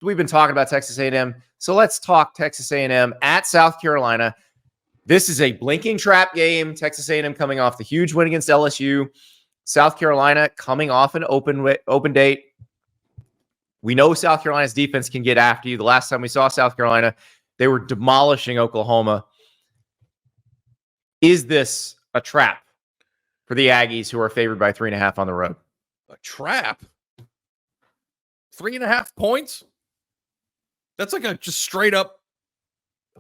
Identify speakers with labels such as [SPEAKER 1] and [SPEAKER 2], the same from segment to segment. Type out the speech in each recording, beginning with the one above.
[SPEAKER 1] we've been talking about Texas A&M. So let's talk Texas A&M at South Carolina. This is a blinking trap game. Texas A&M coming off the huge win against LSU. South Carolina coming off an open date. We know South Carolina's defense can get after you. The last time we saw South Carolina, they were demolishing Oklahoma. Is this a trap for the Aggies, who are favored by 3.5 on the road?
[SPEAKER 2] A trap? 3.5 points? That's like a just straight up.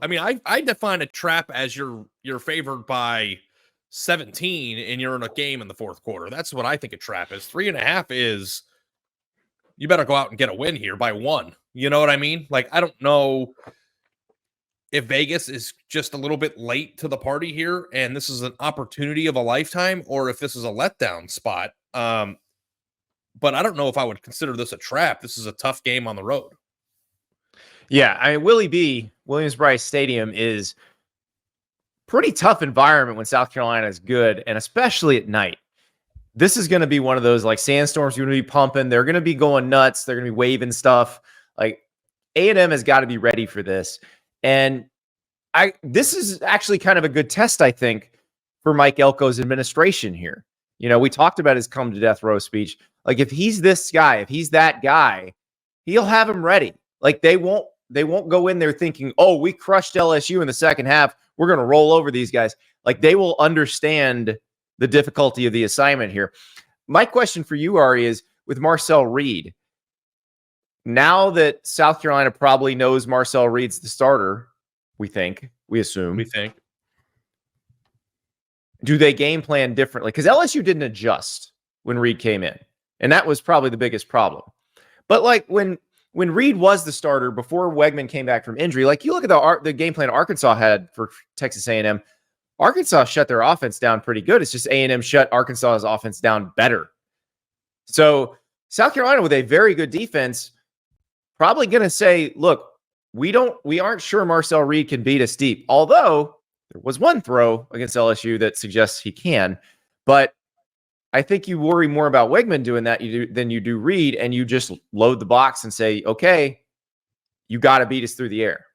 [SPEAKER 2] I mean, I define a trap as you're favored by 17 and you're in a game in the fourth quarter. That's what I think a trap is. 3.5 is you better go out and get a win here by 1. You know what I mean? Like, I don't know if Vegas is just a little bit late to the party here and this is an opportunity of a lifetime, or if this is a letdown spot. But I don't know if I would consider this a trap. This is a tough game on the road.
[SPEAKER 1] Yeah, I mean, Williams-Brice Stadium is pretty tough environment when South Carolina is good, and especially at night. This is going to be one of those, like, sandstorms. You're going to be pumping. They're going to be going nuts. They're going to be waving stuff. Like, A&M has got to be ready for this. And this is actually kind of a good test, I think, for Mike Elko's administration here. You know, we talked about his come to death row speech. Like, if he's this guy, if he's that guy, he'll have him ready. Like, they won't go in there thinking, oh, we crushed LSU in the second half, we're going to roll over these guys. Like, they will understand the difficulty of the assignment here. My question for you, Ari, is with Marcel Reed. Now that South Carolina probably knows Marcel Reed's the starter, we assume. Do they game plan differently? Because LSU didn't adjust when Reed came in, and that was probably the biggest problem. But like when Reed was the starter before Weigman came back from injury, like you look at the game plan Arkansas had for Texas A&M. Arkansas shut their offense down pretty good. It's just A&M shut Arkansas's offense down better. So South Carolina, with a very good defense, probably going to say, look, we aren't sure Marcel Reed can beat us deep. Although there was one throw against LSU that suggests he can. But I think you worry more about Weigman doing that than you do Reed, and you just load the box and say, okay, you got to beat us through the air.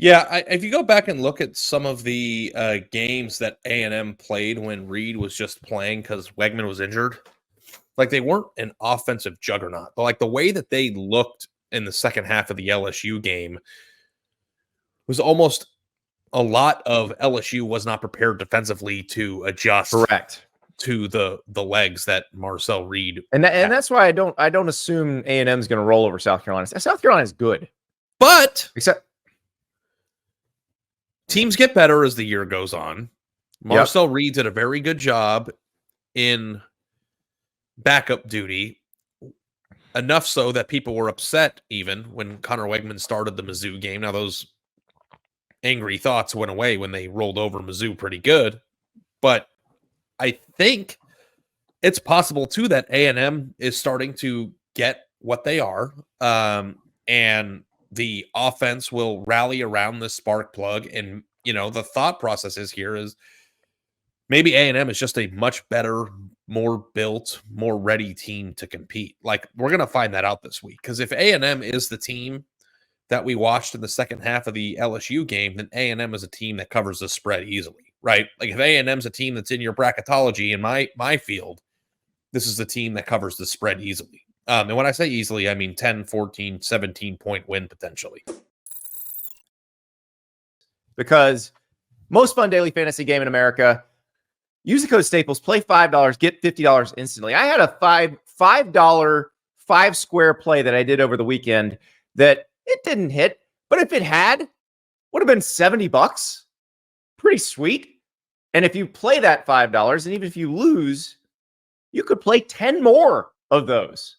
[SPEAKER 2] Yeah, if you go back and look at some of the games that A&M played when Reed was just playing because Weigman was injured, like they weren't an offensive juggernaut. But like the way that they looked in the second half of the LSU game was almost a lot of LSU was not prepared defensively to adjust.
[SPEAKER 1] Correct.
[SPEAKER 2] To the legs that Marcel Reed
[SPEAKER 1] and that's why I don't assume A&M is going to roll over South Carolina. South Carolina is good,
[SPEAKER 2] but
[SPEAKER 1] except
[SPEAKER 2] teams get better as the year goes on. Marcel Reed did a very good job in backup duty, enough so that people were upset even when Conner Weigman started the Mizzou game. Now those angry thoughts went away when they rolled over Mizzou pretty good, but I think it's possible, too, that A&M is starting to get what they are, and the offense will rally around this spark plug. And, you know, the thought process is maybe A&M is just a much better, more built, more ready team to compete. Like, we're going to find that out this week, because if A&M is the team that we watched in the second half of the LSU game, then A&M is a team that covers the spread easily. Right? Like if A&M's a team that's in your bracketology in my field, this is the team that covers the spread easily. And when I say easily, I mean 10, 14, 17-point win potentially.
[SPEAKER 1] Because most fun daily fantasy game in America, use the code Staples, play $5, get $50 instantly. I had a $5 5-square play that I did over the weekend that it didn't hit, but if it had, would have been $70. Pretty sweet. And if you play that $5, and even if you lose, you could play 10 more of those.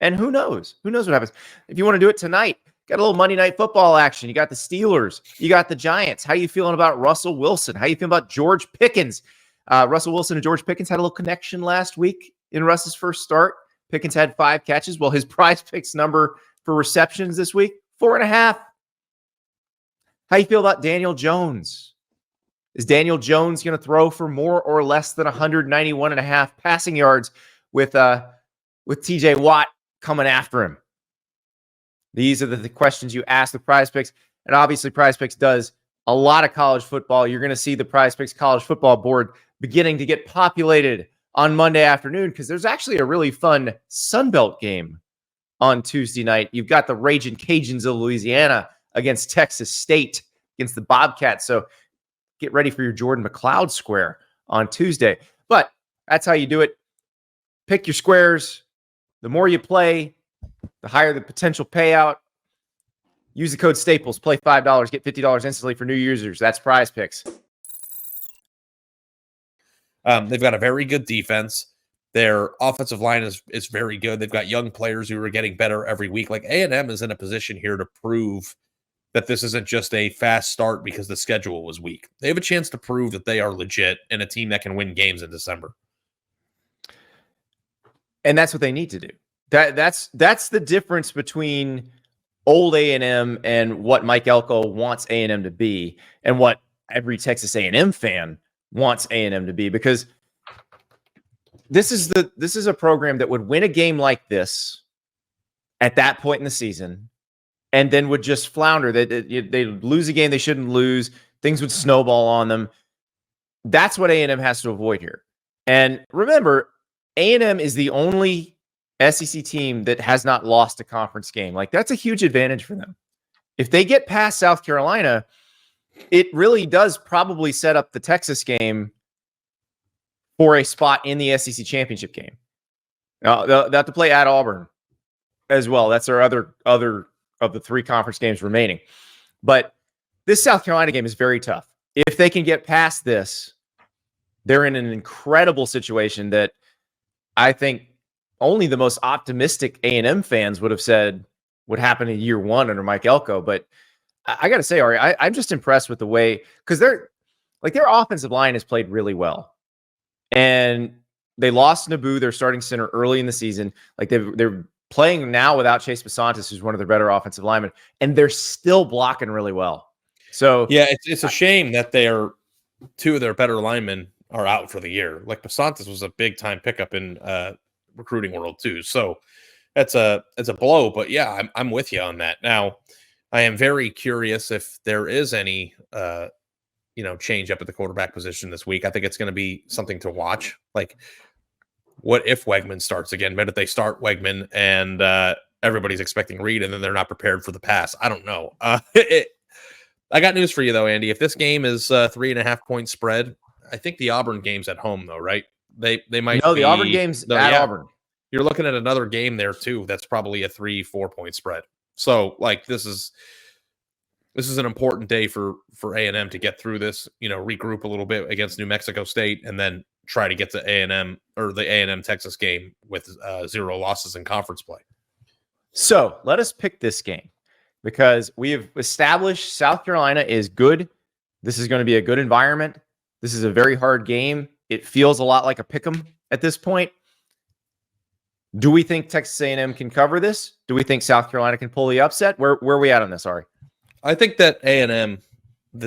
[SPEAKER 1] And who knows? Who knows what happens? If you want to do it tonight, got a little Monday Night Football action. You got the Steelers. You got the Giants. How you feeling about Russell Wilson? How you feeling about George Pickens? Russell Wilson and George Pickens had a little connection last week in Russ's first start. Pickens had 5 catches. Well, his prize picks number for receptions this week, 4.5. How you feel about Daniel Jones? Is Daniel Jones going to throw for more or less than 191.5 passing yards with TJ Watt coming after him? These are the questions you ask the Prize Picks. And obviously, Prize Picks does a lot of college football. You're going to see the Prize Picks college football board beginning to get populated on Monday afternoon because there's actually a really fun Sun Belt game on Tuesday night. You've got the Raging Cajuns of Louisiana against Texas State, against the Bobcats. So get ready for your Jordan McLeod square on Tuesday. But that's how you do it. Pick your squares. The more you play, the higher the potential payout. Use the code Staples. Play $5. Get $50 instantly for new users. That's Prize Picks.
[SPEAKER 2] They've got a very good defense. Their offensive line is very good. They've got young players who are getting better every week. Like A&M is in a position here to prove that this isn't just a fast start because the schedule was weak. They have a chance to prove that they are legit and a team that can win games in December.
[SPEAKER 1] And that's what they need to do. That's the difference between old A&M and what Mike Elko wants A&M to be and what every Texas A&M fan wants A&M to be, because this is a program that would win a game like this at that point in the season and then would just flounder. They'd lose a game they shouldn't lose. Things would snowball on them. That's what A&M has to avoid here. And remember, A&M is the only SEC team that has not lost a conference game. Like, that's a huge advantage for them. If they get past South Carolina, it really does probably set up the Texas game for a spot in the SEC championship game. Now, they'll have to play at Auburn as well. That's their other of the 3 conference games remaining. But this South Carolina game is very tough. If they can get past this, they're in an incredible situation that I think only the most optimistic A&M fans would have said would happen in year 1 under Mike Elko. But I got to say, Ari, I'm just impressed with the way, because their offensive line has played really well. And they lost Naboo, their starting center, early in the season. Like, they're playing now without Chase Basantis, who's one of their better offensive linemen, and they're still blocking really well. So
[SPEAKER 2] yeah, it's a shame that 2 of their better linemen are out for the year. Like, Basantis was a big time pickup in recruiting world too. So it's a blow. But yeah, I'm with you on that. Now, I am very curious if there is any change up at the quarterback position this week. I think it's going to be something to watch. Like, what if Weigman starts again? But if they start Weigman and everybody's expecting Reed and then they're not prepared for the pass, I don't know. I got news for you though, Andy. If this game is 3.5 point spread, I think the Auburn game's at home though, right? They might.
[SPEAKER 1] No, the Auburn game's at Auburn.
[SPEAKER 2] You're looking at another game there too. That's probably a 3-4 point spread. So like this is an important day for A&M to get through this, regroup a little bit against New Mexico State and then try to get to A&M or the A&M Texas game with 0 losses in conference play.
[SPEAKER 1] So let us pick this game because we have established South Carolina is good. This is going to be a good environment. This is a very hard game. It feels a lot like a pick'em at this point. Do we think Texas A&M can cover this? Do we think South Carolina can pull the upset? Where are we at on this, Ari?
[SPEAKER 2] I think that the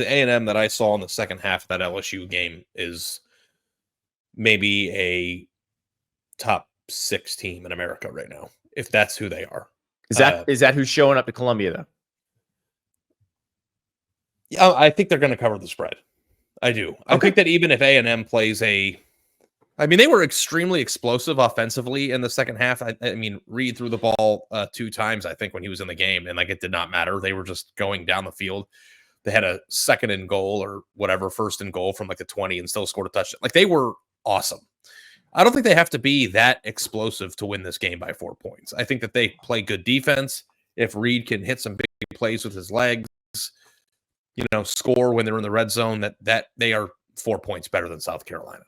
[SPEAKER 2] A&M that I saw in the second half of that LSU game is maybe a top 6 team in America right now, if that's who they are.
[SPEAKER 1] Is that who's showing up to Columbia, though?
[SPEAKER 2] Yeah, I think they're going to cover the spread. I do. Okay. I think that even if A&M plays they were extremely explosive offensively in the second half. I mean, Reed threw the ball 2 times, I think, when he was in the game, and it did not matter. They were just going down the field. They had a 2nd and goal or whatever, 1st and goal from the 20 and still scored a touchdown. Like, they were awesome. I don't think they have to be that explosive to win this game by 4 points. I think that they play good defense. If Reed can hit some big plays with his legs, score when they're in the red zone, that they are 4 points better than South Carolina.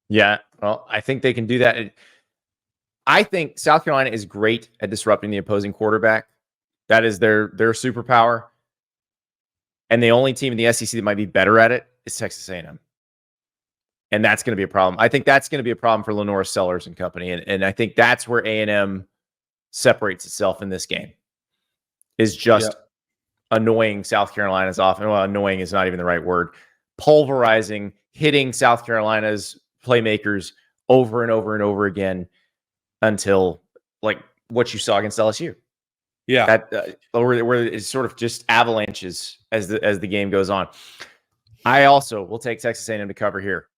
[SPEAKER 1] Yeah, well, I think they can do that. I think South Carolina is great at disrupting the opposing quarterback. That is their superpower. And the only team in the SEC that might be better at it is Texas A&M. And that's going to be a problem. I think that's going to be a problem for Lenora Sellers and company. And I think that's where A&M separates itself in this game, is just annoying South Carolina's offense. Well, annoying is not even the right word. Pulverizing, hitting South Carolina's playmakers over and over and over again until, like, what you saw against LSU.
[SPEAKER 2] Yeah.
[SPEAKER 1] That where it sort of just avalanches as the game goes on. I also will take Texas A&M to cover here.